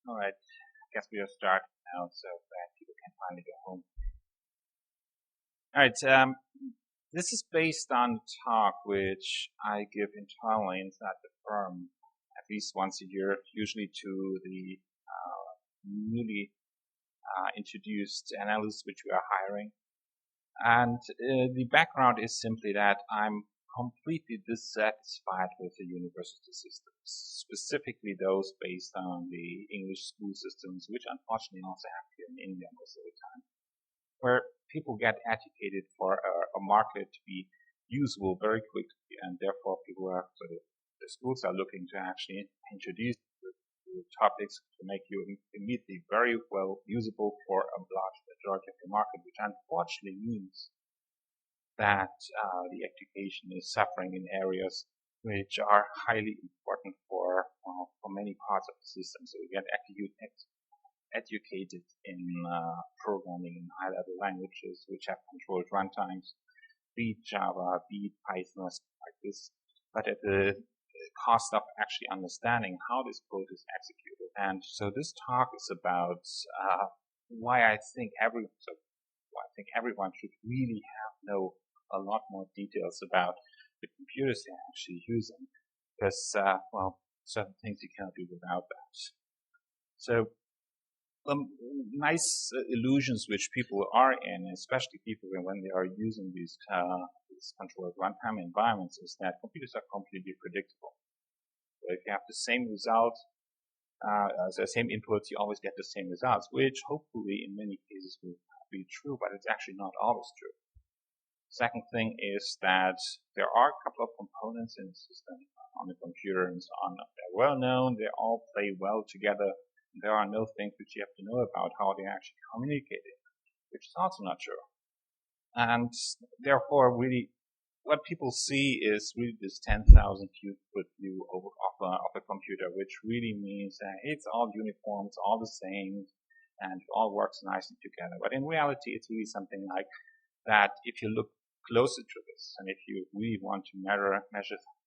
All right, I guess we are starting now, so that people can finally go home. All right, this is based on a talk which I give internally inside the firm at least once a year, usually to the newly introduced analysts which we are hiring. And the background is simply that I'm completely dissatisfied with the university systems, specifically those based on the English school systems, which unfortunately also have here in India most of the time, where people get educated for a market to be usable very quickly, and therefore people are, so the schools are looking to actually introduce the topics to make you immediately very well usable for a large majority of the market, which unfortunately means that the education is suffering in areas which are highly important for many parts of the system. So you get educated in programming in high-level languages which have controlled runtimes, be it Java, be it Python, or something like this, but at the cost of actually understanding how this code is executed. And so this talk is about why I think everyone should really know a lot more details about the computers they're actually using, because certain things you cannot do without that. So nice illusions which people are in, especially people when they are using these controlled runtime environments, is that computers are completely predictable. So if you have the same result, the same inputs, you always get the same results, which hopefully in many cases will be true, but it's actually not always true. Second thing is that there are a couple of components in the system on the computer and so on. They're well known, they all play well together. There are no things which you have to know about how they actually communicating, which is also not true. And therefore, really, what people see is really this 10,000 foot view of a computer, which really means that it's all uniform, it's all the same, and it all works nicely together. But in reality, it's really something like that. If you look closer to this, and if you really want to measure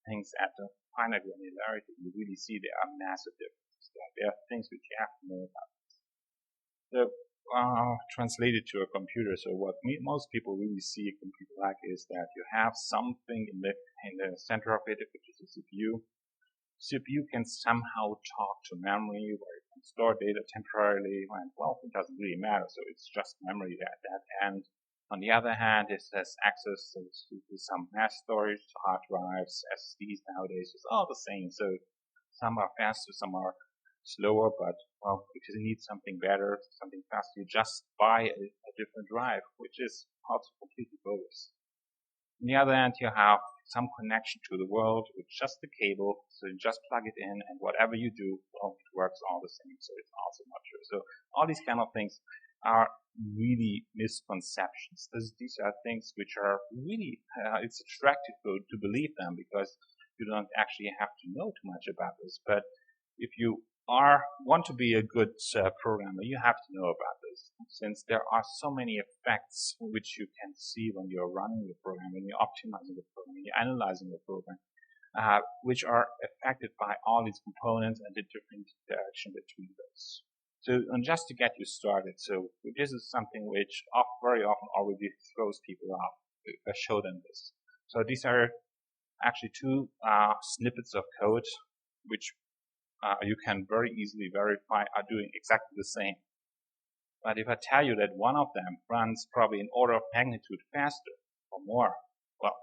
things at a finer granularity, you really see there are massive differences. There are things which you have to know about. So, translated to a computer, so what most people really see a computer like is that you have something in the center of it, which is a CPU. CPU can somehow talk to memory, where it can store data temporarily, and well, it doesn't really matter, so it's just memory at that end. On the other hand, it has access to some mass storage, hard drives, SSDs nowadays, it's all the same. So some are faster, some are slower, but well, if you need something better, something faster, you just buy a different drive, which is also completely bogus. On the other hand, you have some connection to the world with just the cable, so you just plug it in, and whatever you do, well, it works all the same, so it's also not true. So all these kind of things are really misconceptions. These are things which are really, it's attractive to believe them, because you don't actually have to know too much about this. But if you want to be a good programmer, you have to know about this, since there are so many effects which you can see when you're running the program, when you're optimizing the program, when you're analyzing the program, which are affected by all these components and the different interaction between those. So, and just to get you started, so this is something which very often already throws people off if I show them this. So these are actually two snippets of code which you can very easily verify are doing exactly the same. But if I tell you that one of them runs probably an order of magnitude faster or more, well,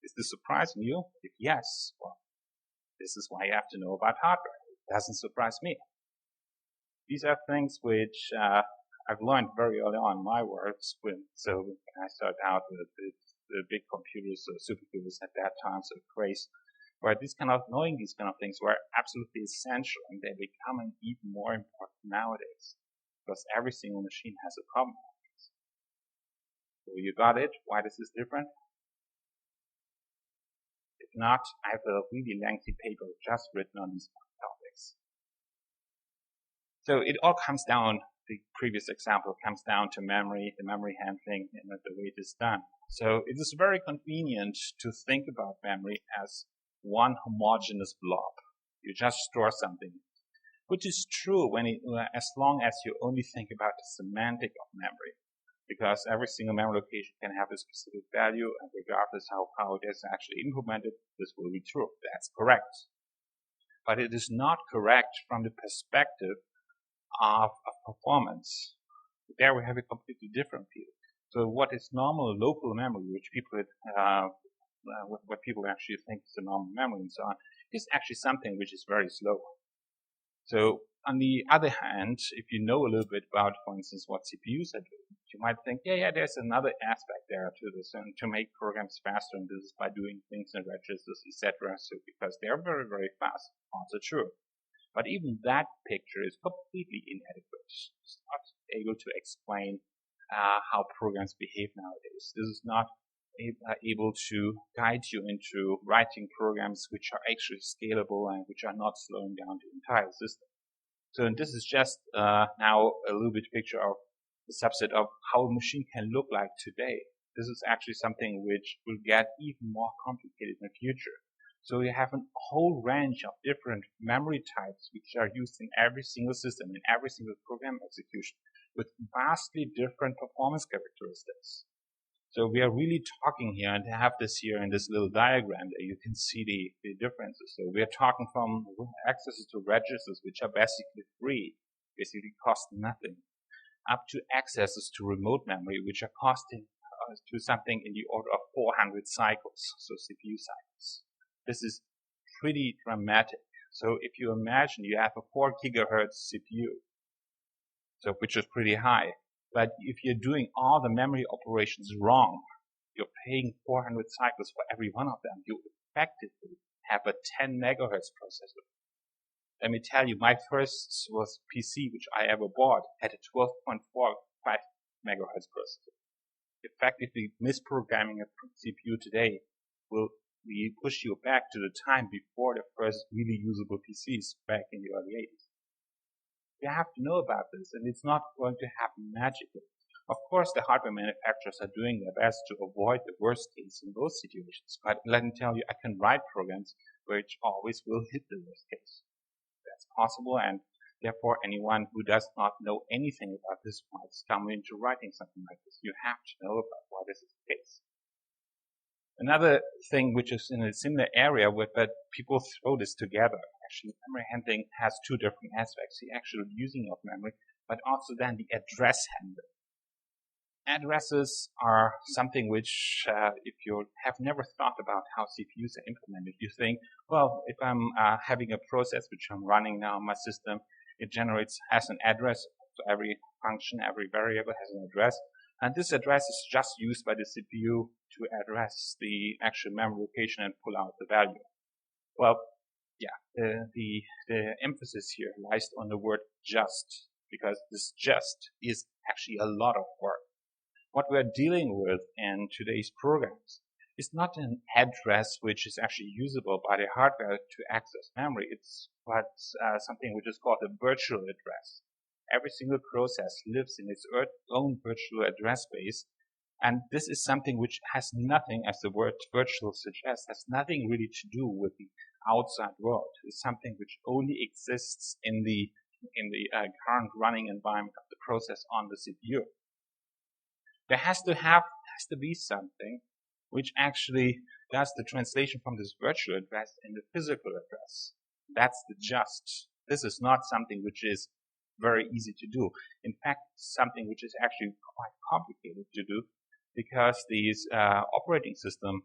is this surprising you? If yes, well, this is why you have to know about hardware. It doesn't surprise me. These are things which I've learned very early on in my work. So when I started out with the big computers, supercomputers at that time, so Craze, where knowing these kind of things were absolutely essential, and they're becoming even more important nowadays, because every single machine has a problem. So you got it? Why this is different? If not, I have a really lengthy paper just written on these topics. So it all comes down, the previous example comes down to memory, the memory handling, and the way it is done. So it is very convenient to think about memory as one homogeneous blob. You just store something. which is true when as long as you only think about the semantic of memory, because every single memory location can have a specific value, and regardless how it is actually implemented, this will be true. That's correct. But it is not correct from the perspective of performance. There we have a completely different view. So what is normal local memory, which people what people actually think is a normal memory and so on, is actually something which is very slow. So on the other hand, if you know a little bit about, for instance, what CPUs are doing, you might think, yeah, there's another aspect there to this, and to make programs faster, and this is by doing things in registers, etc. So because they're very, very fast, also true. But even that picture is completely inadequate. It's not able to explain how programs behave nowadays. This is not able to guide you into writing programs which are actually scalable and which are not slowing down the entire system. So this is just now a little bit picture of the subset of how a machine can look like today. This is actually something which will get even more complicated in the future. So you have a whole range of different memory types which are used in every single system, in every single program execution, with vastly different performance characteristics. So we are really talking here, and I have this here in this little diagram that you can see the differences. So we are talking from accesses to registers, which are basically free, basically cost nothing, up to accesses to remote memory, which are costing to something in the order of 400 cycles, so CPU cycles. This is pretty dramatic. So if you imagine you have a 4 gigahertz CPU, so which is pretty high, but if you're doing all the memory operations wrong, you're paying 400 cycles for every one of them. You effectively have a 10 megahertz processor. Let me tell you, my first PC, which I ever bought, had a 12.45 megahertz processor. Effectively, misprogramming a CPU today will push you back to the time before the first really usable PCs back in the early 80s. You have to know about this, and it's not going to happen magically. Of course, the hardware manufacturers are doing their best to avoid the worst case in both situations, but let me tell you, I can write programs which always will hit the worst case. That's possible, and therefore anyone who does not know anything about this might stumble into writing something like this. You have to know about why this is the case. Another thing which is in a similar area but people throw this together. Actually, memory handling has two different aspects. The actual using of memory, but also then the address handling. Addresses are something which, if you have never thought about how CPUs are implemented, you think, well, if I'm having a process which I'm running now in my system, it has an address. So every function, every variable has an address. And this address is just used by the CPU to address the actual memory location and pull out the value. Well, yeah, the emphasis here lies on the word just, because this just is actually a lot of work. What we're dealing with in today's programs is not an address which is actually usable by the hardware to access memory. It's something which is called a virtual address. Every single process lives in its own virtual address space, and this is something which has nothing, as the word virtual suggests, has nothing really to do with the outside world. It's something which only exists in the current running environment of the process on the CPU. There has to be something which actually does the translation from this virtual address in the physical address. That's the just. This is not something which is very easy to do. In fact, something which is actually quite complicated to do, because these operating system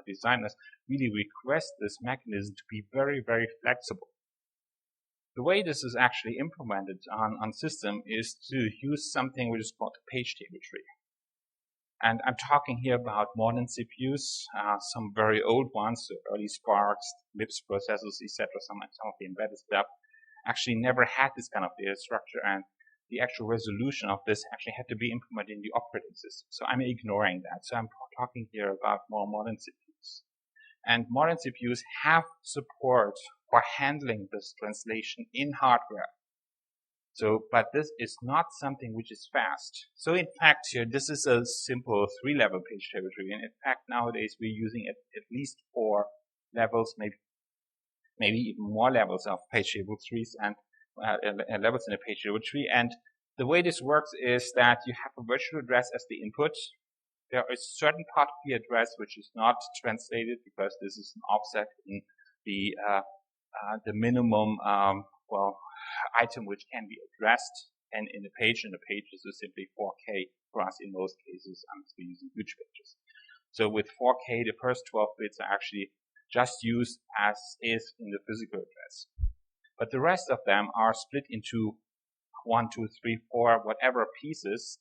designers really request this mechanism to be very, very flexible. The way this is actually implemented on system is to use something which is called a page table tree. And I'm talking here about modern CPUs, some very old ones, so early Sparks, MIPS processors, etc. Some of the embedded stuff actually never had this kind of data structure, and the actual resolution of this actually had to be implemented in the operating system. So I'm ignoring that. So I'm talking here about more modern CPUs. And modern CPUs have support for handling this translation in hardware. So, but this is not something which is fast. So in fact here, this is a simple 3-level page table tree. And in fact, nowadays we're using at least 4 levels, maybe even more levels of page table trees. And levels in a page table tree. And the way this works is that you have a virtual address as the input. There is a certain part of the address which is not translated because this is an offset in the minimum item which can be addressed. And in the page is simply 4K for us in most cases, unless we're using huge pages. So with 4K, the first 12 bits are actually just used as is in the physical address. But the rest of them are split into 1, 2, 3, 4, whatever pieces,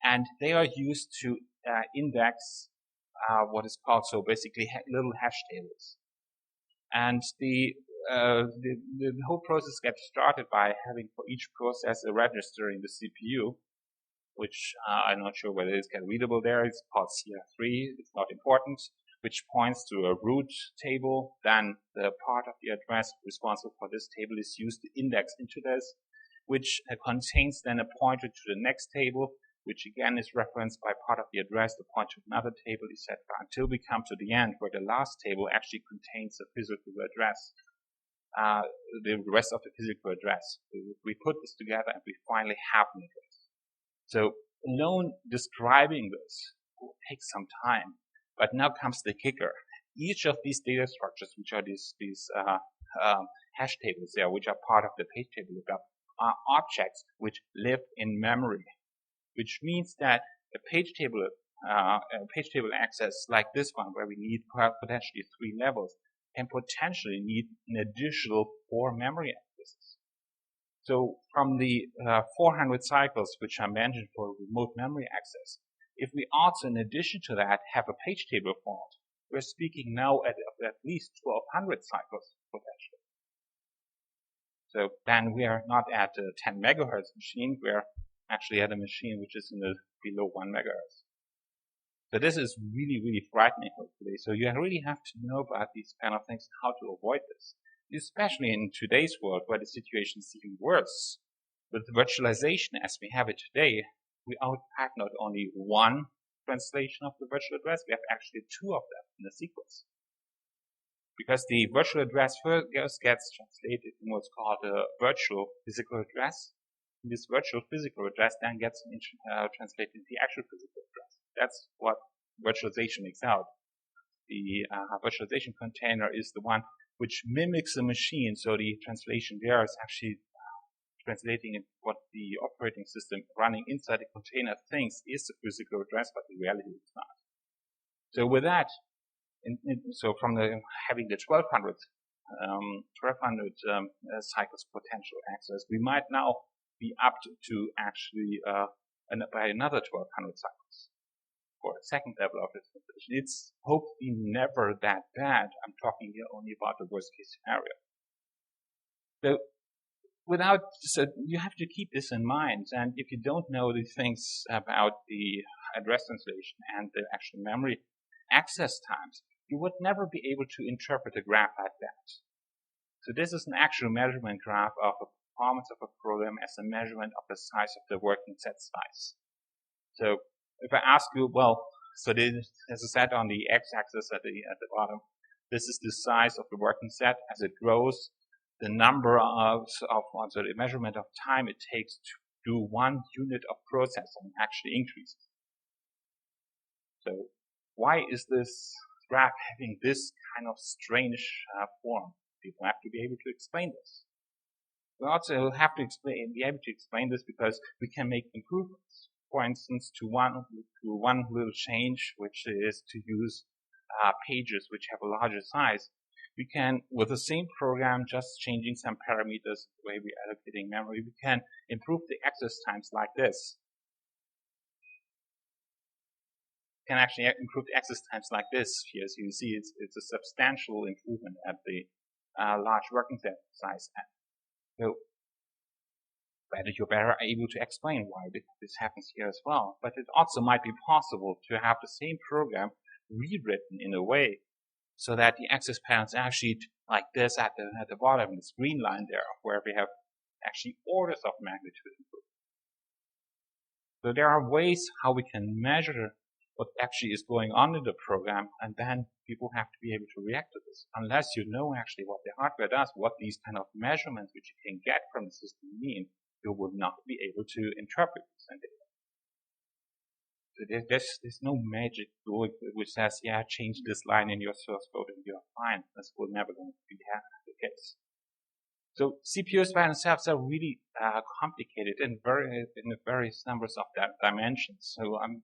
and they are used to index what is called, so basically little hash tables. And the whole process gets started by having for each process a register in the CPU, which I'm not sure whether it's readable there. It's called CR3. It's not important, which points to a root table. Then the part of the address responsible for this table is used to index into this, which contains then a pointer to the next table, which again is referenced by part of the address to point to another table, etc., until we come to the end where the last table actually contains the physical address, the rest of the physical address. We put this together and we finally have an address. So alone describing this will take some time, but now comes the kicker. Each of these data structures, which are these hash tables there, which are part of the page table lookup, are objects which live in memory, which means that a page table access like this one, where we need potentially 3 levels, can potentially need an additional 4 memory accesses. So from the 400 cycles which are mentioned for remote memory access, if we also, in addition to that, have a page table fault, we're speaking now at least 1200 cycles potentially. So then we are not at a 10 megahertz machine, we're actually at a machine which is in the below 1 megahertz. So this is really, really frightening hopefully. So you really have to know about these kind of things, how to avoid this. Especially in today's world where the situation is even worse. With virtualization as we have it today, we outpack not only one translation of the virtual address, we have actually 2 of them in a sequence. Because the virtual address first gets translated in what's called a virtual physical address. And this virtual physical address then gets translated into the actual physical address. That's what virtualization makes out. The virtualization container is the one which mimics a machine, so the translation there is actually translating what the operating system running inside the container thinks is the physical address, but in reality it's not. So with that, so from having the 1200 cycles potential access, we might now be up to actually by another 1200 cycles for a second level of this translation. It's hopefully never that bad. I'm talking here only about the worst case scenario. So you have to keep this in mind. And if you don't know the things about the address translation and the actual memory access times, you would never be able to interpret a graph like that. So this is an actual measurement graph of the performance of a program as a measurement of the size of the working set size. So if I ask you, well, so this, as I said on the x-axis at the bottom, this is the size of the working set. As it grows, the number so the measurement of time it takes to do 1 unit of processing actually increases. So why is this graph having this kind of strange form? People have to be able to explain this. We also have to be able to explain this because we can make improvements. For instance, to one little change, which is to use pages which have a larger size. We can, with the same program, just changing some parameters, the way we're allocating memory, we can improve the access times like this. Can actually improve the access times like this here. So you see it's a substantial improvement at the large working set size. So you're better able to explain why this happens here as well. But it also might be possible to have the same program rewritten in a way so that the access patterns actually like this at the bottom, this green line there, where we have actually orders of magnitude improvement. So there are ways how we can measure what actually is going on in the program, and then people have to be able to react to this. Unless you know actually what the hardware does, what these kind of measurements which you can get from the system mean, you will not be able to interpret this data. So there's no magic tool which says, yeah, change this line in your source code and you're fine. This will never going to be the case. So CPUs by themselves are really complicated in various numbers of dimensions. So I'm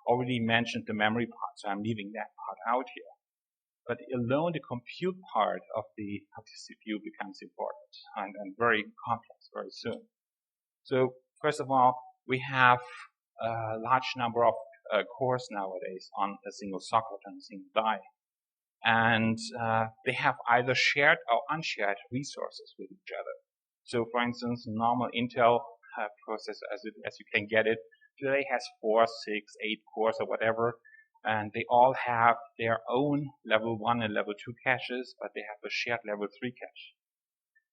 already mentioned the memory part, so I'm leaving that part out here. But alone the compute part of the CPU becomes important and very complex very soon. So first of all, we have a large number of cores nowadays on a single socket and a single die. And they have either shared or unshared resources with each other. So for instance, normal Intel processor as you can get it today has 4, 6, 8 cores or whatever, and they all have their own level 1 and level 2 caches, but they have a shared level 3 cache.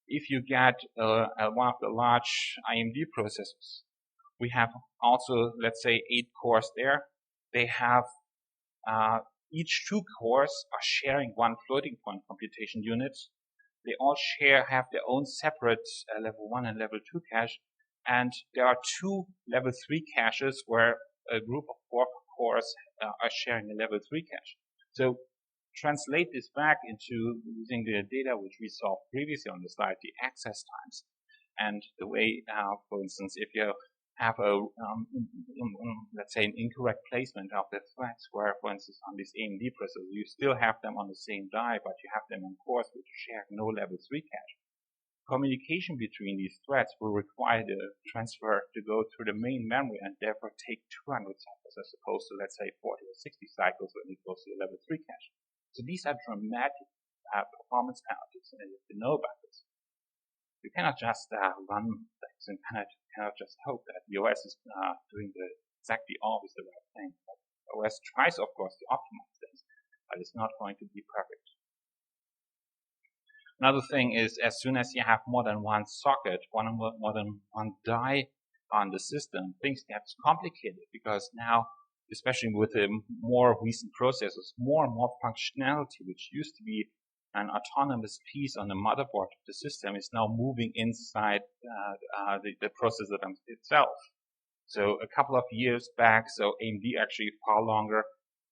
If you get one of the large AMD processors, we have also, let's say, 8 cores there. They have each 2 cores are sharing one floating point computation unit. They all have their own separate level 1 and level 2 cache, and there are 2 level 3 caches where a group of 4 cores are sharing a level 3 cache. So translate this back into using the data which we saw previously on the slide, the access times, and the way, for instance, if you have a, let's say, an incorrect placement of the threads, where, for instance, on this AMD processor, you still have them on the same die, but you have them in cores which share no level 3 cache. Communication between these threads will require the transfer to go through the main memory and therefore take 200 cycles as opposed to, let's say, 40 or 60 cycles when it goes to the level 3 cache. So these are dramatic performance penalties, and you have to know about this. You cannot just run things and cannot just hope that the OS is doing exactly always the right thing. But the OS tries, of course, to optimize things, but it's not going to be perfect. Another thing is, as soon as you have more than one socket, more than one die on the system, things get complicated because now, especially with the more recent processors, more and more functionality, which used to be an autonomous piece on the motherboard of the system, is now moving inside the processor itself. So a couple of years back, so AMD actually far longer,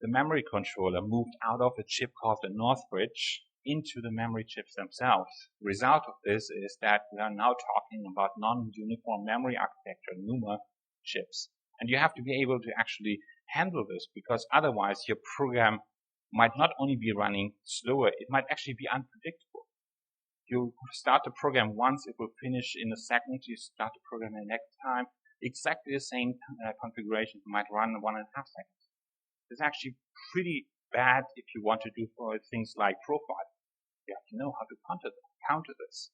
the memory controller moved out of a chip called the Northbridge into the memory chips themselves. The result of this is that we are now talking about non-uniform memory architecture, NUMA chips. And you have to be able to actually handle this, because otherwise your program might not only be running slower, it might actually be unpredictable. You start the program once, it will finish in a second. You start the program the next time, exactly the same configuration might run in 1.5 seconds. It's actually pretty bad if you want to do for things like profiling. You have to know how to counter this.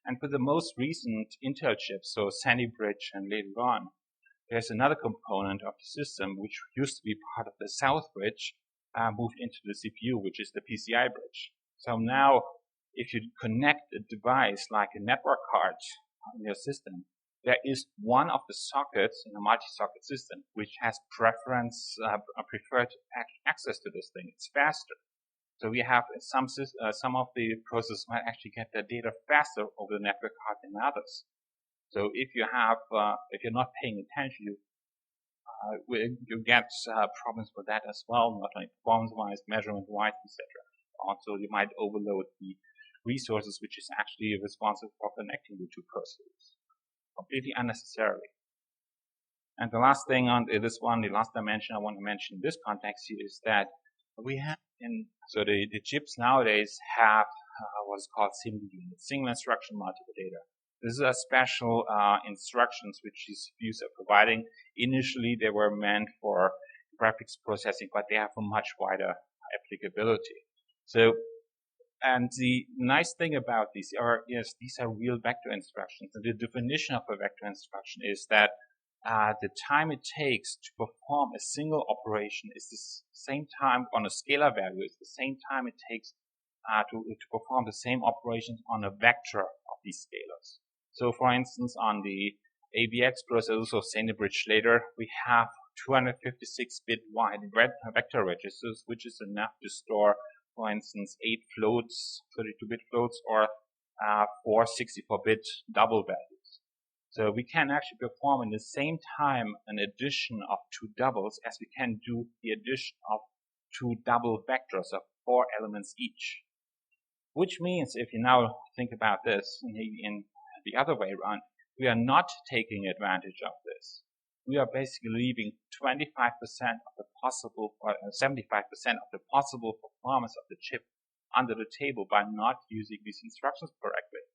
And for the most recent Intel chips, so Sandy Bridge and later on, there's another component of the system which used to be part of the South Bridge, moved into the CPU, which is the PCI bridge. So now, if you connect a device like a network card in your system, there is one of the sockets in a multi-socket system which has preferred access to this thing. It's faster. So we have some of the processors might actually get their data faster over the network card than others. So if you have, if you're not paying attention, you get problems with that as well, not only performance-wise, measurement-wise, etc. Also, you might overload the resources which is actually responsible for connecting the two processors completely unnecessarily. And the last thing on this one, the last dimension I want to mention in this context here is that we have so the chips nowadays have what's called SIMD units, single instruction multiple data. This is a special instructions which these CPUs are providing. Initially, they were meant for graphics processing, but they have a much wider applicability. So, and the nice thing about these are, yes, these are real vector instructions. And the definition of a vector instruction is that the time it takes to perform a single operation is the same time on a scalar value, is the same time it takes to perform the same operations on a vector of these scalars. So for instance, on the AVX processors of Sandy Bridge later, we have 256-bit wide vector registers, which is enough to store, for instance, 8 floats, 32-bit floats, or 4 64-bit double values. So we can actually perform in the same time an addition of 2 doubles as we can do the addition of 2 double vectors of 4 elements each. Which means, if you now think about this in the other way around, we are not taking advantage of this. We are basically leaving 25% of the possible, or 75% of the possible performance of the chip under the table by not using these instructions correctly.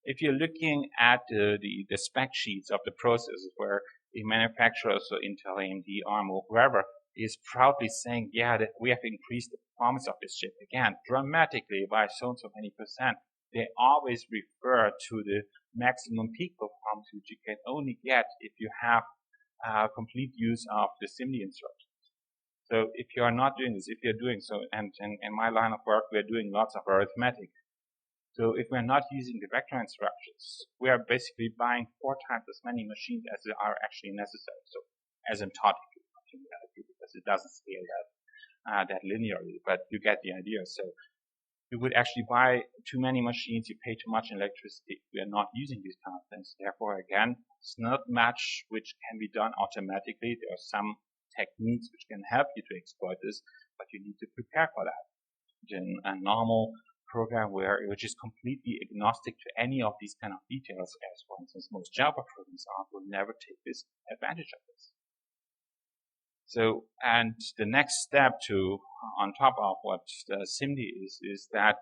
If you're looking at the spec sheets of the processors where the manufacturers, so Intel, AMD, ARM, or whoever, is proudly saying, yeah, that we have increased the performance of this chip again dramatically by so and so many percent, they always refer to the maximum peak performance which you can only get if you have complete use of the SIMD instructions. So if you are not doing this, if you're doing so, and in my line of work, we're doing lots of arithmetic. So if we're not using the vector instructions, we are basically buying 4 times as many machines as are actually necessary. So asymptotically, because it doesn't scale that linearly, but you get the idea. So you would actually buy too many machines, you pay too much electricity. We are not using these kind of things. Therefore, again, it's not much which can be done automatically. There are some techniques which can help you to exploit this, but you need to prepare for that. In a normal program which is completely agnostic to any of these kind of details, as for instance most Java programs are, will never take this advantage of this. So, and the next step on top of what SIMD is that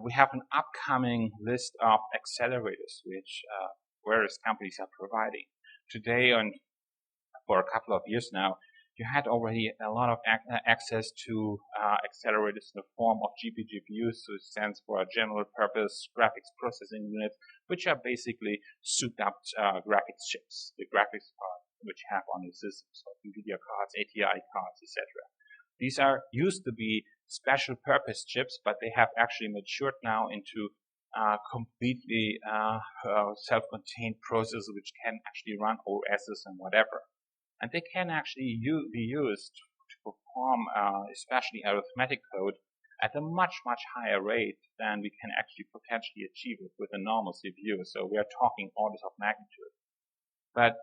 we have an upcoming list of accelerators which various companies are providing. Today, and for a couple of years now, you had already a lot of access to accelerators in the form of GPGPUs, so it stands for General Purpose Graphics Processing Units, which are basically souped up graphics chips, the graphics cards which you have on the system, so NVIDIA cards, ATI cards, etc. These are used to be special purpose chips, but they have actually matured now into completely self-contained processors which can actually run OSs and whatever. And they can actually be used to perform especially arithmetic code at a much, much higher rate than we can actually potentially achieve it with a normal CPU. So we are talking orders of magnitude. But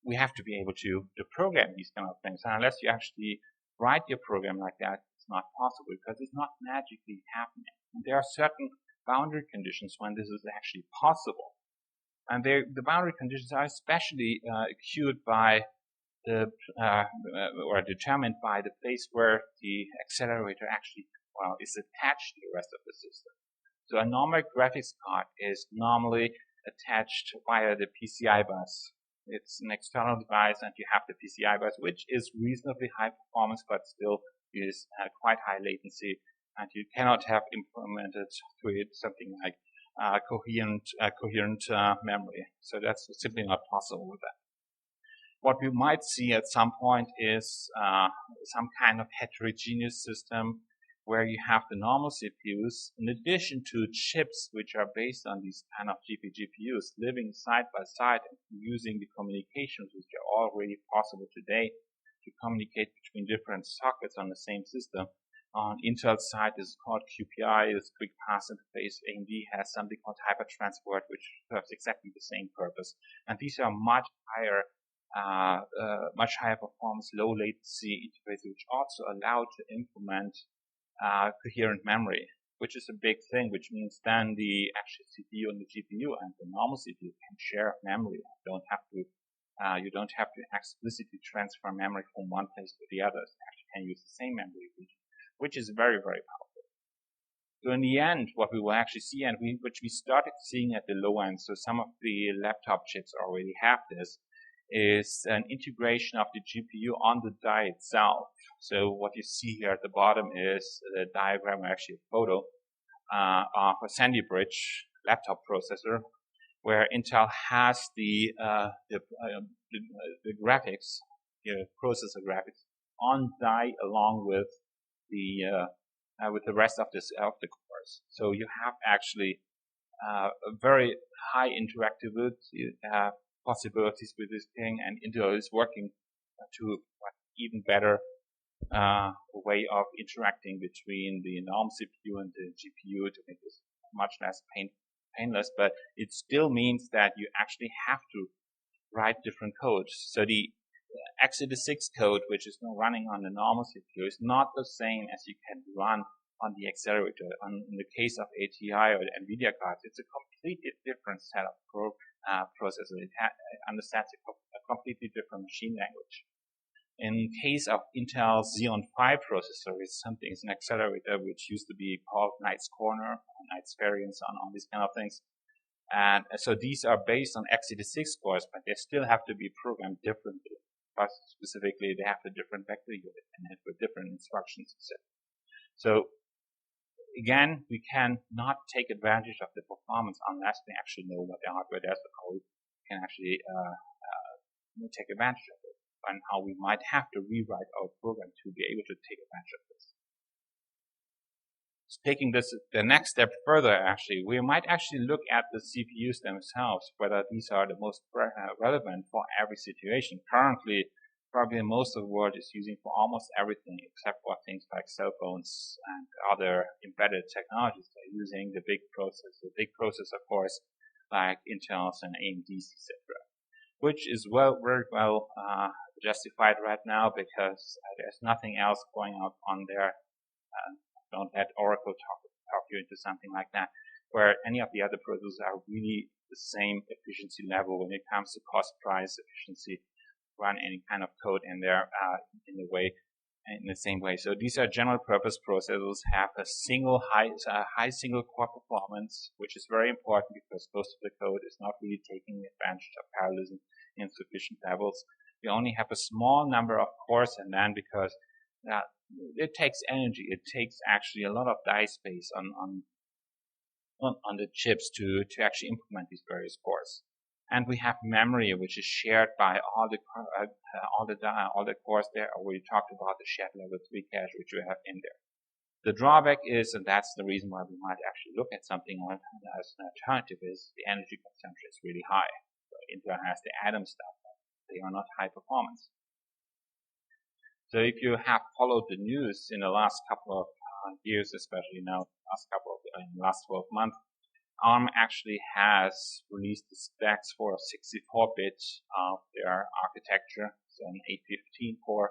we have to be able to program these kind of things. And unless you actually write your program like that, it's not possible because it's not magically happening. And there are certain boundary conditions when this is actually possible. And the boundary conditions are especially acute by or determined by the place where the accelerator actually is attached to the rest of the system. So a normal graphics card is normally attached via the PCI bus. It's an external device, and you have the PCI bus, which is reasonably high performance, but still is quite high latency, and you cannot have implemented to it something like coherent memory. So that's simply not possible with that. What we might see at some point is some kind of heterogeneous system where you have the normal CPUs in addition to chips which are based on these kind of GPGPUs living side by side and using the communications which are already possible today to communicate between different sockets on the same system. On Intel's side, this is called QPI, this quick path interface. AMD has something called hypertransport, which serves exactly the same purpose. And these are much higher performance, low latency interfaces, which also allow to implement coherent memory, which is a big thing, which means then the actual CPU and the GPU and the normal CPU can share memory. You don't have to explicitly transfer memory from one place to the other. You actually can use the same memory region, which is very, very powerful. So in the end, what we will actually see, and which we started seeing at the low end, so some of the laptop chips already have this, is an integration of the GPU on the die itself. So what you see here at the bottom is a diagram, or actually a photo, of a Sandy Bridge laptop processor, where Intel has the graphics, processor graphics, on die along with the rest of the cores. So you have actually a very high interactivity possibilities with this thing, and Intel is working to even better way of interacting between the normal CPU and the GPU to make this much less painless, but it still means that you actually have to write different code. So the x86 code, which is now running on the normal CPU, is not the same as you can run on the accelerator. In the case of ATI or the NVIDIA cards, it's a completely different set of processor. It understands a completely different machine language. In case of Intel Xeon 5 processor, it's an accelerator which used to be called Knight's Corner, Knight's Ferry, and so on, all these kind of things. And so these are based on x86 cores, but they still have to be programmed differently. But specifically, they have a different vector unit and have different instructions, etc. So again, we can not take advantage of the performance unless we actually know what the hardware does, how we can actually take advantage of it, and how we might have to rewrite our program to be able to take advantage of this. So taking this the next step further, actually, we might actually look at the CPUs themselves, whether these are the most relevant for every situation. Currently, probably most of the world is using for almost everything except for things like cell phones and other embedded technologies. They're using the big processor cores like Intel's and AMD's, etc., which is very well justified right now because there's nothing else going on there. Don't let Oracle talk you into something like that, where any of the other processors are really the same efficiency level when it comes to cost, price, efficiency, run any kind of code in there in the same way. So these are general purpose processors, have a high single core performance, which is very important because most of the code is not really taking advantage of parallelism in sufficient levels. We only have a small number of cores, and then because it takes energy, it takes actually a lot of die space on the chips to actually implement these various cores. And we have memory, which is shared by all the cores there. We talked about the shared level 3 cache, which we have in there. The drawback is, and that's the reason why we might actually look at something as an alternative, is the energy consumption is really high. So Intel has the Atom stuff, but they are not high performance. So if you have followed the news in the last couple of years, especially now, in the last 12 months, ARM actually has released the specs for a 64-bit of their architecture, so an A15 core.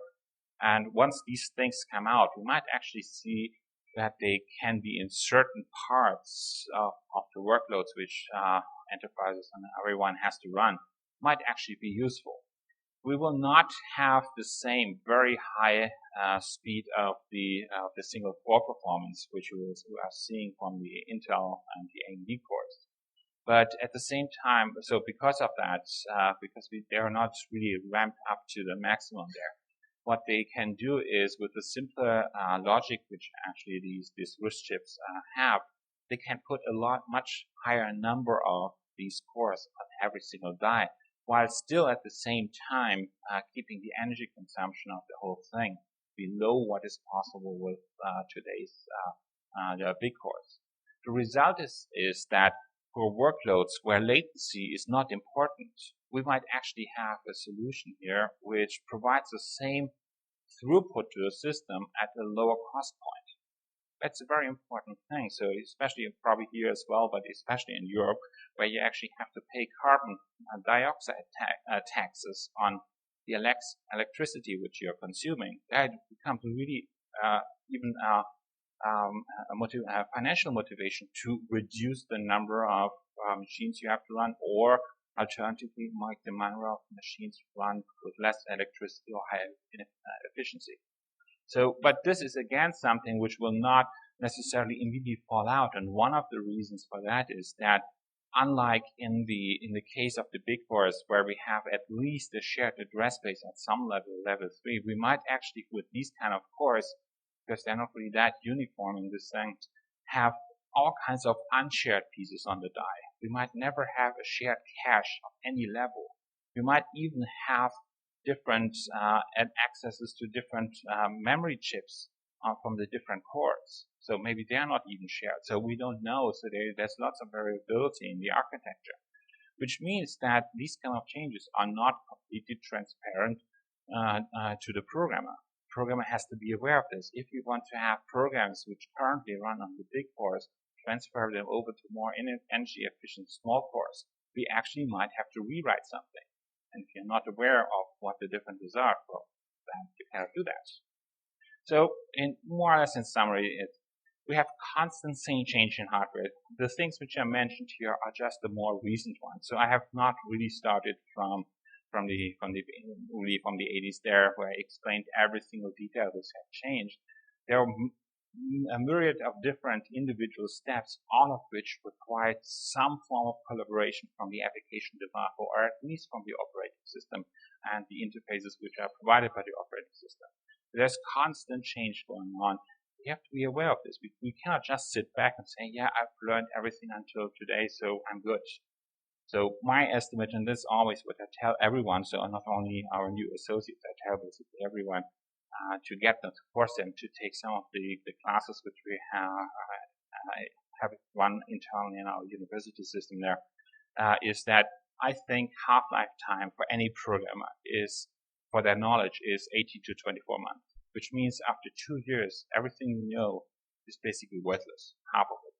And once these things come out, we might actually see that they can be in certain parts of the workloads which enterprises and everyone has to run, might actually be useful. We will not have the same very high speed of the single core performance, which we are seeing from the Intel and the AMD cores. But at the same time, so because of that, because they are not really ramped up to the maximum there, what they can do is with the simpler logic, which actually these RISC chips have, they can put much higher number of these cores on every single die, while still at the same time keeping the energy consumption of the whole thing below what is possible with today's big cores. The result is that for workloads where latency is not important, we might actually have a solution here which provides the same throughput to the system at a lower cost point. That's a very important thing. So especially probably here as well, but especially in Europe, where you actually have to pay carbon dioxide taxes on the electricity which you're consuming, that becomes really even a financial motivation to reduce the number of machines you have to run, or alternatively make the number of machines run with less electricity or higher efficiency. So, but this is again something which will not necessarily immediately fall out, and one of the reasons for that is that unlike in the case of the big cores, where we have at least a shared address space at some level 3, we might actually with these kind of cores, because they're not really that uniform in this thing, have all kinds of unshared pieces on the die. We might never have a shared cache of any level. We might even have different accesses to different memory chips from the different cores. So maybe they are not even shared. So we don't know. So there's lots of variability in the architecture, which means that these kind of changes are not completely transparent to the programmer. The programmer has to be aware of this. If you want to have programs which currently run on the big cores, transfer them over to more energy efficient small cores, we actually might have to rewrite something. And if you're not aware of what the differences are, well, then you cannot do that. So, in more or less in summary, we have constant change in hardware. The things which are mentioned here are just the more recent ones. So I have not really started from the 80s there, where I explained every single detail which had changed. There are a myriad of different individual steps, all of which required some form of collaboration from the application developer, or at least from the operating system and the interfaces which are provided by the operating system. There's constant change going on. We have to be aware of this. We cannot just sit back and say, yeah, I've learned everything until today, so I'm good. So my estimate, and this is always what I tell everyone, so not only our new associates, I tell basically everyone, to get them, to force them to take some of the classes which we have run internally in our university system there, is that I think half-life time for any programmer is, for their knowledge, is 18 to 24 months, which means after 2 years, everything you know is basically worthless, half of it.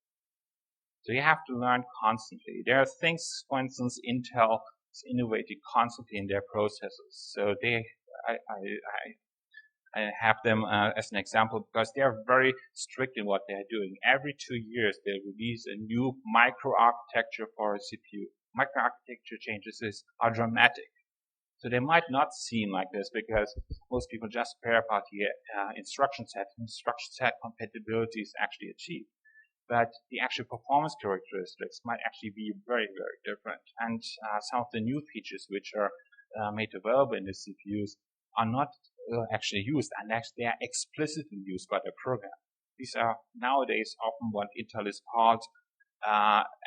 So you have to learn constantly. There are things, for instance, Intel is innovating constantly in their processors. So I have them as an example because they are very strict in what they are doing. Every 2 years, they release a new microarchitecture for a CPU. Microarchitecture changes are dramatic. So they might not seem like this because most people just care about the instruction set. Instruction set compatibility is actually achieved. But the actual performance characteristics might actually be very, very different. And some of the new features which are made available in the CPUs are not actually used unless they are explicitly used by the program. These are nowadays often what Intel is called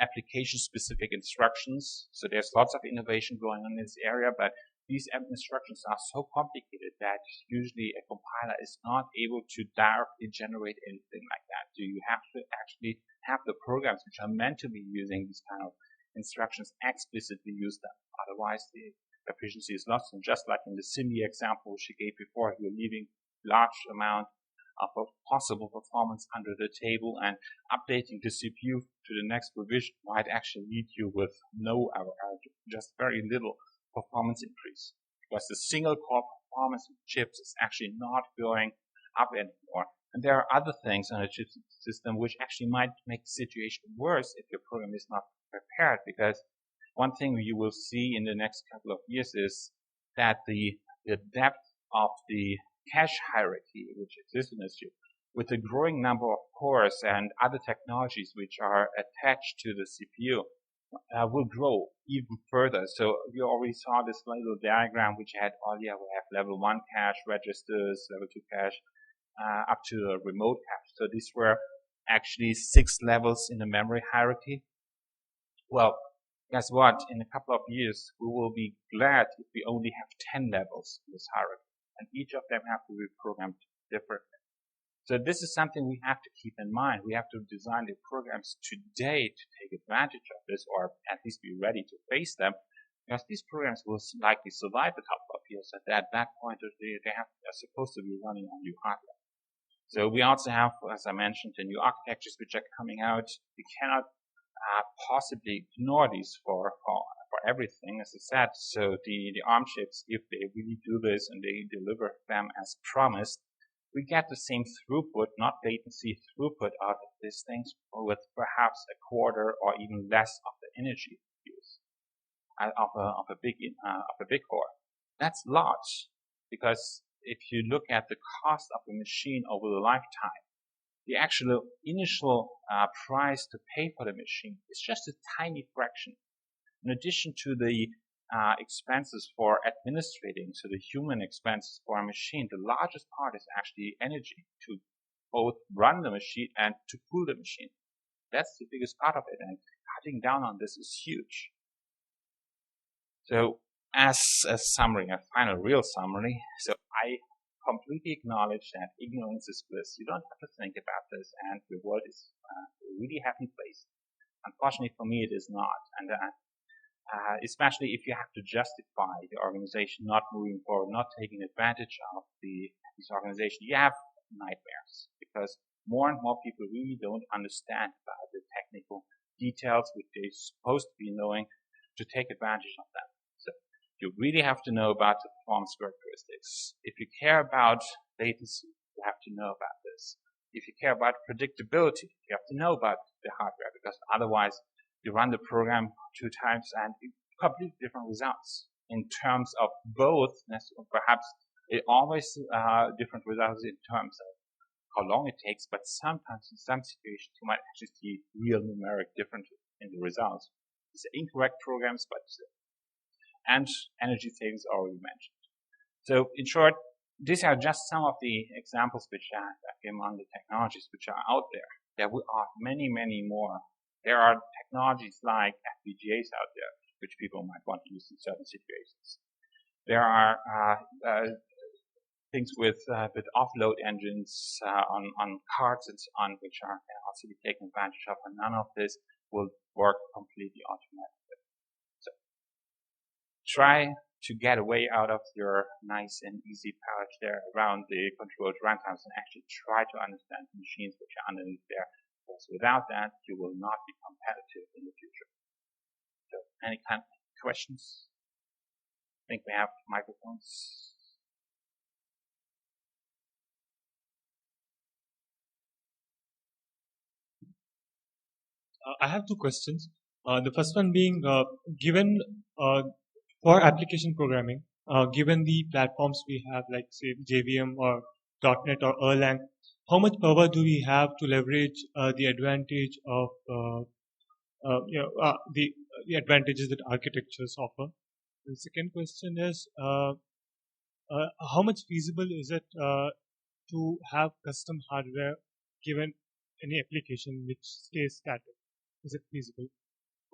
application-specific instructions. So there's lots of innovation going on in this area, but these instructions are so complicated that usually a compiler is not able to directly generate anything like that. So you have to actually have the programs which are meant to be using these kind of instructions explicitly use them. Otherwise, the efficiency is lost. And just like in the SIMI example which you gave before, you're leaving large amount of possible performance under the table, and updating the CPU to the next revision might actually lead you with no or just very little performance increase, because the single core performance of chips is actually not going up anymore. And there are other things on a chip system which actually might make the situation worse if your program is not prepared, because one thing you will see in the next couple of years is that the depth of the cache hierarchy which exists in this chip, with the growing number of cores and other technologies which are attached to the CPU, will grow even further. So you already saw this little diagram which had earlier. We have level 1 cache registers, level 2 cache, up to a remote cache. So these were actually 6 levels in the memory hierarchy. Well, guess what? In a couple of years, we will be glad if we only have 10 levels in this hierarchy, and each of them have to be programmed differently. So this is something we have to keep in mind. We have to design the programs today to take advantage of this, or at least be ready to face them, because these programs will likely survive a couple of years. At that point, they're supposed to be running on new hardware. So we also have, as I mentioned, the new architectures which are coming out. We cannot possibly ignore these for everything, as I said. So the ARM chips, if they really do this and they deliver them as promised, we get the same throughput, not latency, throughput out of these things with perhaps a quarter or even less of the energy use of a big core. That's large, because if you look at the cost of a machine over the lifetime, the actual initial price to pay for the machine is just a tiny fraction. In addition to the expenses for administrating, so the human expenses for a machine, the largest part is actually energy to both run the machine and to cool the machine. That's the biggest part of it, and cutting down on this is huge. So as a summary, a final real summary, so I completely acknowledge that ignorance is bliss. You don't have to think about this, and the world is a really happy place. Unfortunately for me, it is not. And especially if you have to justify the organization not moving forward, not taking advantage of this organization, you have nightmares because more and more people really don't understand about the technical details which they're supposed to be knowing to take advantage of them. So you really have to know about the performance characteristics. If you care about latency, you have to know about this. If you care about predictability, you have to know about the hardware because otherwise you run the program 2 times and completely different results in terms of both, perhaps it always different results in terms of how long it takes, but sometimes in some situations you might actually see real numeric differences in the results. These are incorrect programs, but and energy savings already mentioned. So in short, these are just some of the examples which are among the technologies which are out there. There are many, many more. There are technologies like FPGAs out there, which people might want to use in certain situations. There are things with offload engines on cards and so on, which are also be taken advantage of, and none of this will work completely automatically. So try to get away out of your nice and easy pouch there around the controlled runtimes and actually try to understand the machines which are underneath there. Because without that, you will not be competitive in the future. So, any kind of questions? I think we have microphones. I have 2 questions. The first one being, given for application programming, given the platforms we have, like say JVM or .NET or Erlang, how much power do we have to leverage the advantage of the advantages that architectures offer? The second question is, how much feasible is it to have custom hardware given any application which stays static? Is it feasible?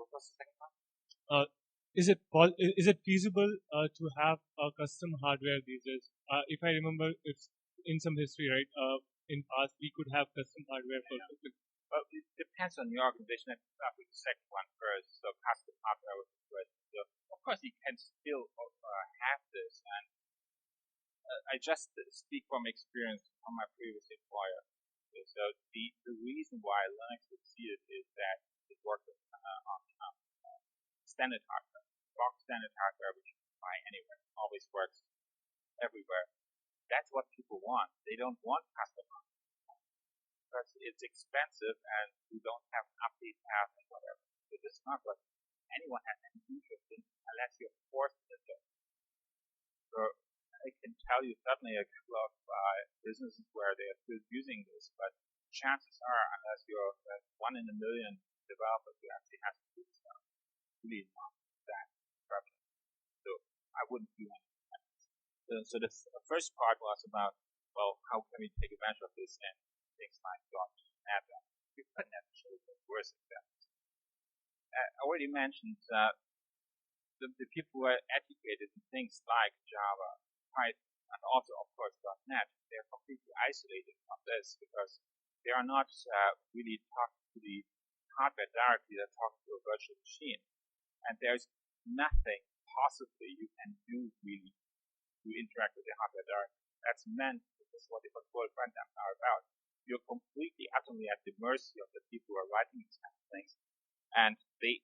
What was the second one? Is it feasible to have custom hardware these days? If I remember, it's in some history, right? In past, we could have custom hardware for. Well, it depends on your organization. Let's start with the second one first. So custom hardware was the first. So of course, you can still have this, and I just speak from experience from my previous employer. So the reason why Linux succeeded is that it worked on standard hardware, box standard hardware, which you can buy anywhere, always works everywhere. That's what people want. They don't want custom hardware because it's expensive and you don't have an update path and whatever. So this is not what anyone has any interest in unless you're forced to do it. So I can tell you certainly a couple of businesses where they are still using this, but chances are, unless you're 1 in a million developers who actually has to do stuff, really not that prevalent. So I wouldn't do anything. So the first part was about, well, how can we take advantage of this and things like .NET. We couldn't have chosen worse examples. I already mentioned the people who are educated in things like Java, Python, and also, of course, .NET, they're completely isolated from this because they are not really talking to the hardware directly, they're talking to a virtual machine. And there's nothing possibly you can do really to interact with the hardware directly. That's meant, this is what the control runtime are about. You're completely, utterly at the mercy of the people who are writing these kind of things. And they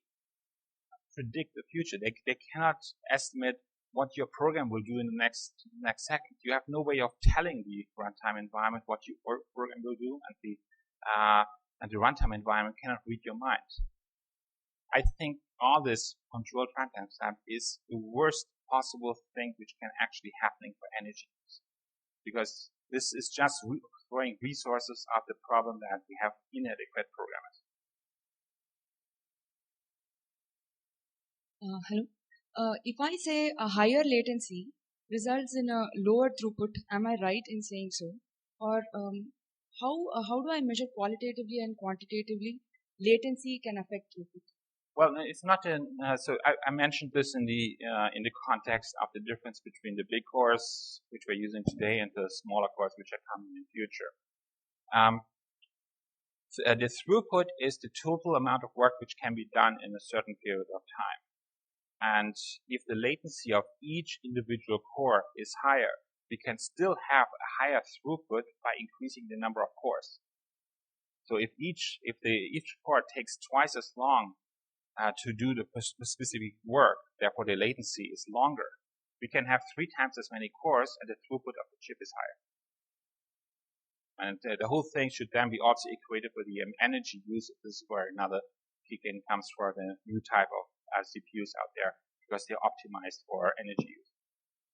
predict the future. They cannot estimate what your program will do in the next second. You have no way of telling the runtime environment what your program will do, and the runtime environment cannot read your mind. I think all this controlled runtime stuff is the worst possible thing which can actually happen for energy use, because this is just throwing resources at the problem that we have inadequate programmers. Hello. If I say a higher latency results in a lower throughput, am I right in saying so? Or how do I measure qualitatively and quantitatively latency can affect throughput? Well, it's not so I mentioned this in the context of the difference between the big cores, which we're using today, and the smaller cores, which are coming in the future. So, the throughput is the total amount of work which can be done in a certain period of time. And if the latency of each individual core is higher, we can still have a higher throughput by increasing the number of cores. So if each core takes twice as long to do the specific work, therefore the latency is longer, we can have 3 times as many cores and the throughput of the chip is higher. And the whole thing should then be also equated with the energy use. This is where another kick in comes for the new type of CPUs out there, because they're optimized for energy use.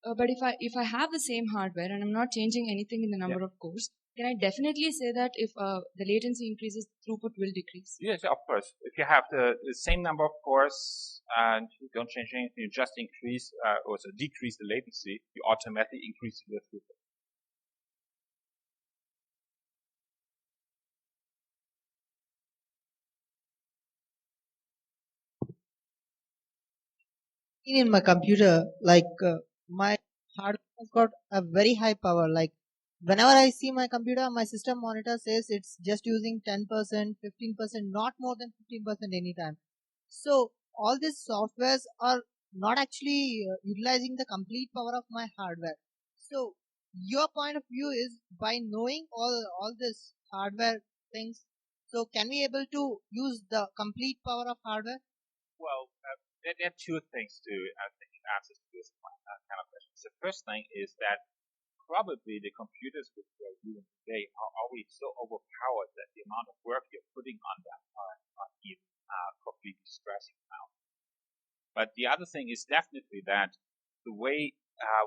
But if I have the same hardware and I'm not changing anything in the number of cores, can I definitely say that if the latency increases, throughput will decrease? Yes, of course. If you have the same number of cores and you don't change anything, you just increase or so decrease the latency, you automatically increase the throughput. In my computer, my hardware has got a very high power. Like whenever I see my computer, my system monitor says it's just using 10%, 15%, not more than 15% anytime. So all these softwares are not actually utilizing the complete power of my hardware. So your point of view is, by knowing all this hardware things, so can we able to use the complete power of hardware? Well, there are 2 things to answer to this kind of question. The first thing is that probably the computers which we are using today are already so overpowered that the amount of work you're putting on them are even completely stressing out. But the other thing is definitely that the way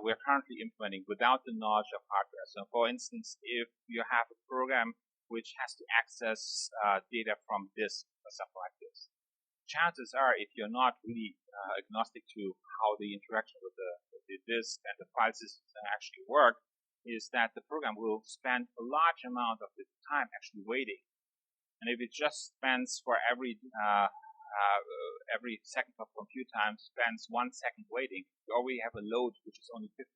we're currently implementing without the knowledge of hardware. So for instance, if you have a program which has to access data from disk or something like this, chances are, if you're not really agnostic to how the interaction with the disk and the file system actually work, is that the program will spend a large amount of the time actually waiting. And if it just spends for every second of compute time spends 1 second waiting, you already have a load which is only 50%.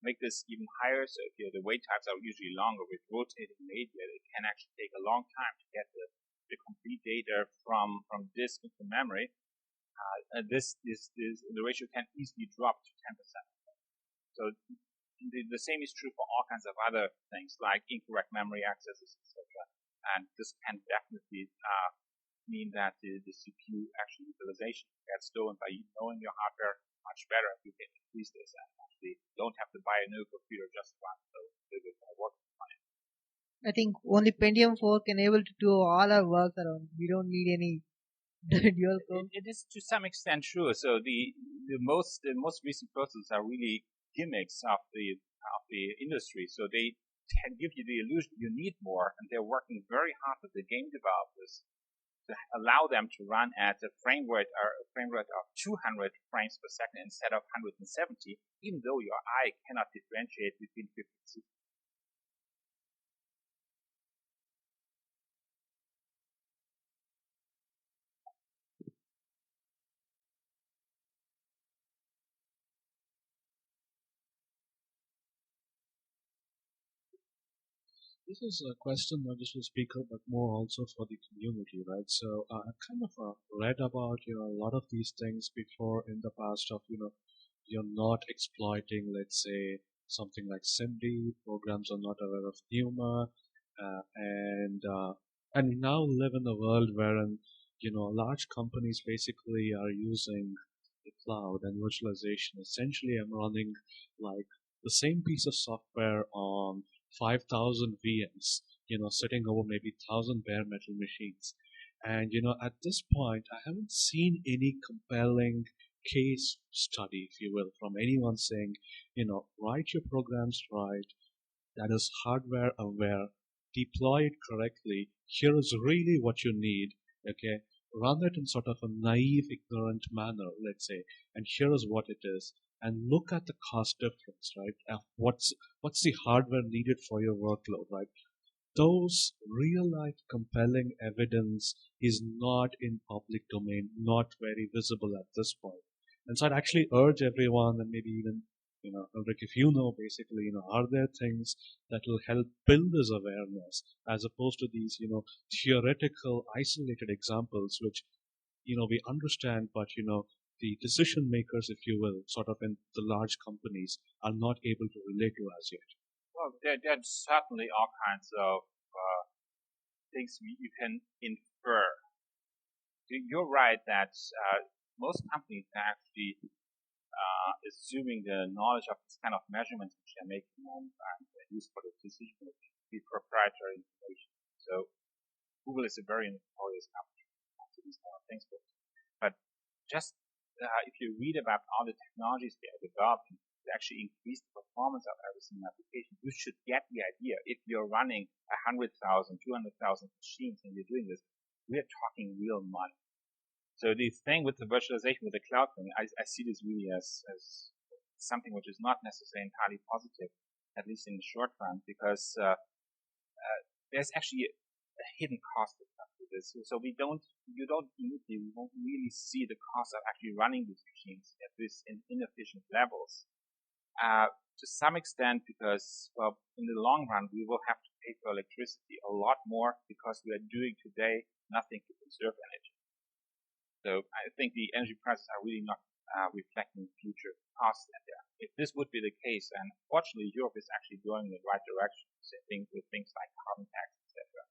Make this even higher, so if the wait times are usually longer with rotating media, it can actually take a long time to get the complete data from disk into memory. This the ratio can easily drop to 10%. So the same is true for all kinds of other things like incorrect memory accesses, etc. And this can definitely mean that the CPU actually utilization gets stolen by knowing your hardware much better. You can increase this and actually don't have to buy a new computer just one, so it will work fine. I think only Pentium 4 can able to do all our work around. We don't need any dual core. It is to some extent true. So the most recent processors are really gimmicks of the industry. So they can give you the illusion you need more, and they're working very hard with the game developers to allow them to run at a frame rate of 200 frames per second instead of 170, even though your eye cannot differentiate between 50 and 60. This is a question not just for the speaker, but more also for the community, right? So I've kind of read about a lot of these things before in the past of you're not exploiting, let's say, something like SIMD. Programs are not aware of NUMA, and we now live in a world wherein large companies basically are using the cloud and virtualization. Essentially, I'm running like the same piece of software on 5,000 VMs, sitting over maybe 1,000 bare metal machines. And, at this point, I haven't seen any compelling case study, if you will, from anyone saying, write your programs right, that is hardware aware, deploy it correctly, here is really what you need, okay? Run it in sort of a naive, ignorant manner, let's say, and here is what it is. And look at the cost difference, right? What's the hardware needed for your workload, right? Those real life compelling evidence is not in public domain, not very visible at this point. And so I'd actually urge everyone, and maybe even Ulrich, if basically, are there things that will help build this awareness as opposed to these, theoretical, isolated examples, which we understand, but, the decision makers, if you will, sort of in the large companies are not able to relate to as yet. Well, there's certainly all kinds of things you can infer. You're right that most companies are actually assuming the knowledge of this kind of measurements which they're making and used for the decision making to be proprietary information. So Google is a very notorious company to these kind of things. But just if you read about all the technologies they are developing to actually increase the performance of every single application, you should get the idea. If you're running 100,000, 200,000 machines and you're doing this, we're talking real money. So the thing with the virtualization, with the cloud thing, I see this really as something which is not necessarily entirely positive, at least in the short run, because there's actually a hidden cost to this. So you won't really see the cost of actually running these machines at this inefficient levels. To some extent, because in the long run we will have to pay for electricity a lot more because we are doing today nothing to conserve energy. So I think the energy prices are really not reflecting future costs there. If this would be the case, and fortunately Europe is actually going in the right direction, with things like carbon tax, etc.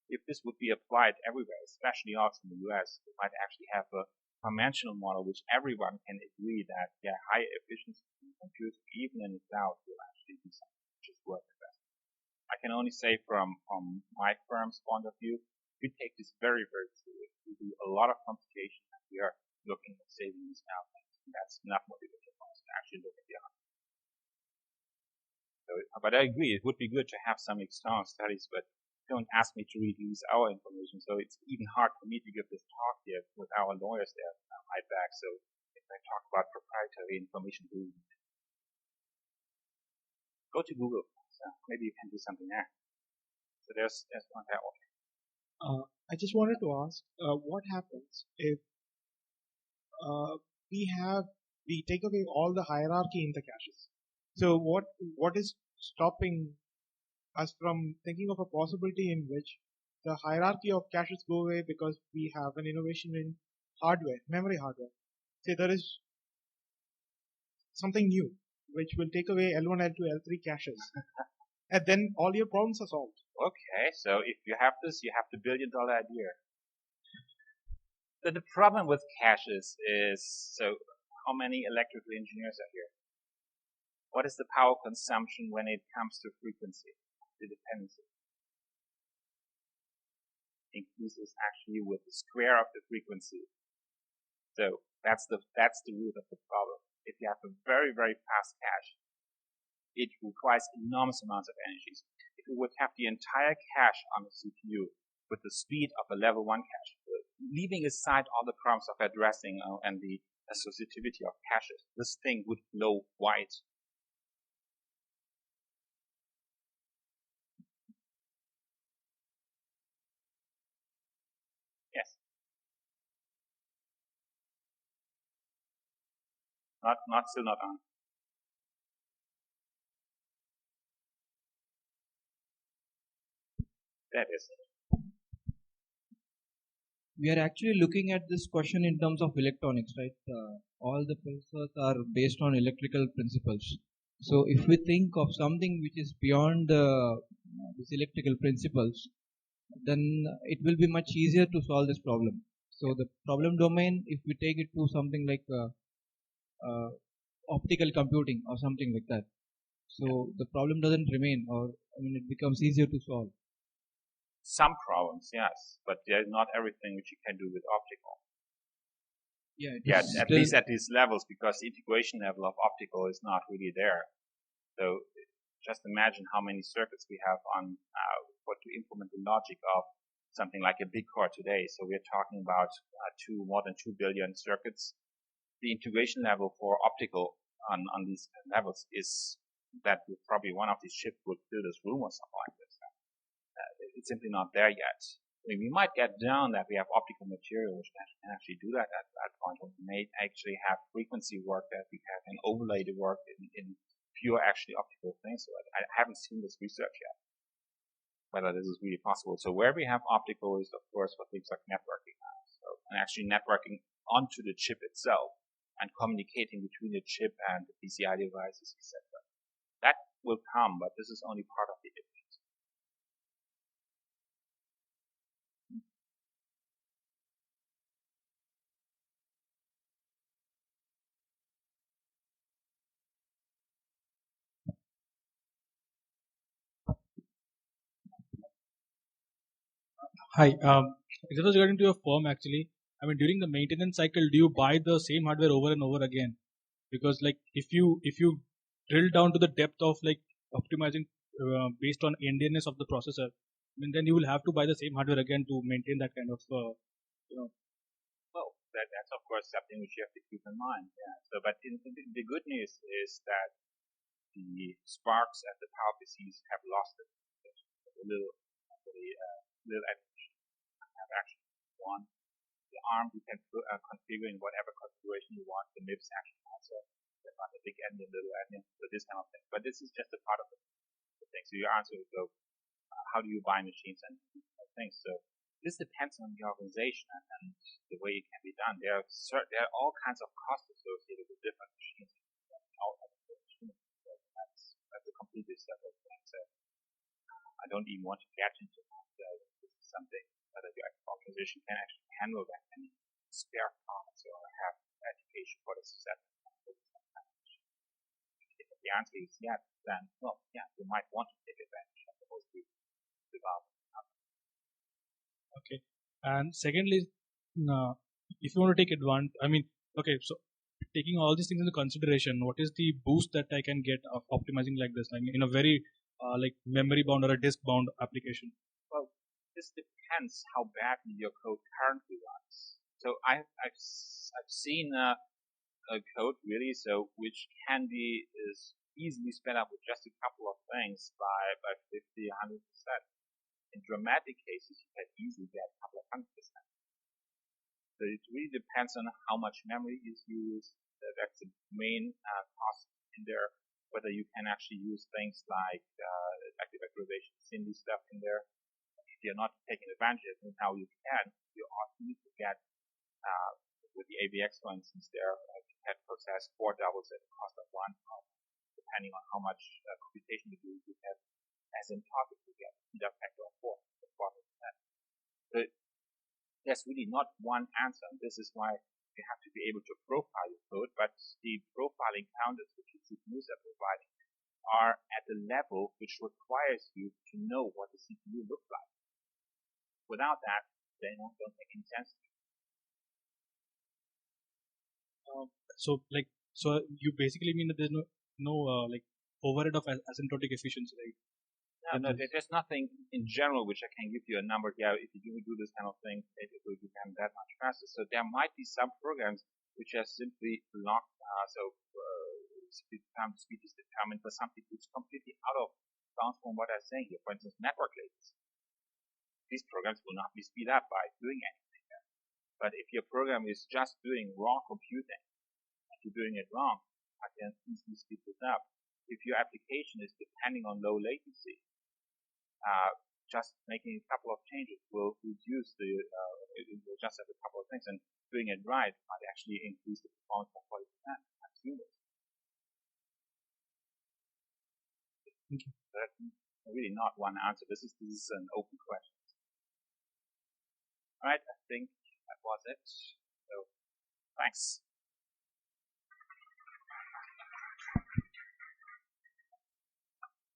If this would be applied everywhere, especially also in the US, we might actually have a conventional model which everyone can agree that higher efficiency in computing, even in the cloud, will actually be something which is worth investing. I can only say from my firm's point of view, we take this very, very seriously. We do a lot of computation and we are looking at saving these now things. And that's enough motivation for us to actually look at the other. So, but I agree, it would be good to have some external studies, but don't ask me to release our information. So it's even hard for me to give this talk here with our lawyers there right back. So if I talk about proprietary information, go to Google. So maybe you can do something there. So there's one that one. I just wanted to ask, what happens if we take away all the hierarchy in the caches? So what is stopping us from thinking of a possibility in which the hierarchy of caches go away because we have an innovation in hardware, memory hardware? Say there is something new which will take away L1, L2, L3 caches, and then all your problems are solved. Okay, so if you have this, you have the billion-dollar idea. The problem with caches is, so how many electrical engineers are here? What is the power consumption when it comes to frequency, the dependency? Increases actually with the square of the frequency. So that's the root of the problem. If you have a very, very fast cache, it requires enormous amounts of energy. If you would have the entire cache on the CPU with the speed of a level 1 cache, leaving aside all the problems of addressing and the associativity of caches, this thing would blow wide. Yes. Still not on. That is it. We are actually looking at this question in terms of electronics, right? All the principles are based on electrical principles. So if we think of something which is beyond these electrical principles, then it will be much easier to solve this problem. So the problem domain, if we take it to something like optical computing or something like that, so the problem doesn't remain, or it becomes easier to solve. Some problems, yes, but there's not everything which you can do with optical. Yeah, at least at these levels, because the integration level of optical is not really there. So just imagine how many circuits we have on what to implement the logic of something like a big core today. So we're talking about more than 2 billion circuits. The integration level for optical on these levels is that probably one of these chips would fill this room or something like this. It's simply not there yet. I mean, we might get down that we have optical material which can actually do that at that point. We may actually have frequency work that we can overlay the work in pure actually optical things. So I haven't seen this research yet, whether this is really possible. So where we have optical is, of course, for things like networking. So and actually networking onto the chip itself and communicating between the chip and the PCI devices, etc. That will come, but this is only part of the efficiency. Hi. This was regarding to your firm actually. I mean, during the maintenance cycle, do you buy the same hardware over and over again? Because like if you drill down to the depth of like optimizing based on endianness of the processor, I mean, then you will have to buy the same hardware again to maintain that kind of you know. Well, that's of course something which you have to keep in mind. Yeah. So, but the good news is that the Sparks and the PowerPCs have lost it. A little, little advantage have actually won. The ARM you can configure in whatever configuration you want. The MIPS actually also not a big endian, little endian, so this kind of thing. But this is just a part of the thing. So your answer would go, how do you buy machines and things? So this depends on the organization and the way it can be done. There are all kinds of costs associated with different machines. That's a completely separate thing. So I don't even want to get into that. This is something that your organization can actually handle that many spare parts or have education for the setup. If the answer is yes, then well, yeah, you might want to take advantage of those development. Okay. And secondly, if you want to take advantage, I mean, okay, so taking all these things into consideration, what is the boost that I can get of optimizing like this? I mean, in a very like memory bound or a disk bound application. Well, this depends how badly your code currently runs. So I've seen a code really, so which can be is easily sped up with just a couple of things by 50, 100%. In dramatic cases, you can easily get a couple of 100%. So it really depends on how much memory is used. That's the main cost in there. Whether you can actually use things like active activation, Cindy stuff in there. If you're not taking advantage of it, how you can, you also need to get with the AVX, for instance, there you can process 4 doubles at the cost of 1, depending on how much computation you do. You have asymptotic to get either factor of 4 or 4%. So there's really not one answer, and this is why you have to be able to profile your code, but the profiling counters which the CPUs are providing are at a level which requires you to know what the CPU looks like. Without that, they don't make any sense. So you basically mean that there's no like overhead of asymptotic efficiency, right? No, there's nothing in general which I can give you a number. Yeah, if you do this kind of thing, it will become that much faster. So there might be some programs which are simply locked. Time to speed is determined for something which is completely out of bounds from what I'm saying here. For instance, network latency. These programs will not be speed up by doing anything there. But if your program is just doing raw computing and you're doing it wrong, I can easily speed this up. If your application is depending on low latency, just making a couple of changes will reduce it will just have a couple of things, and doing it right might actually increase the performance by 40%. Thank you. That's really not one answer. This is an open question. All right, I think that was it. So, thanks.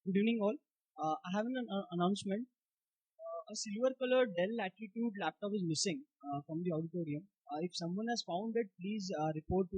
Good evening, all. I have an announcement. A silver colored Dell Latitude laptop is missing from the auditorium. If someone has found it, please report to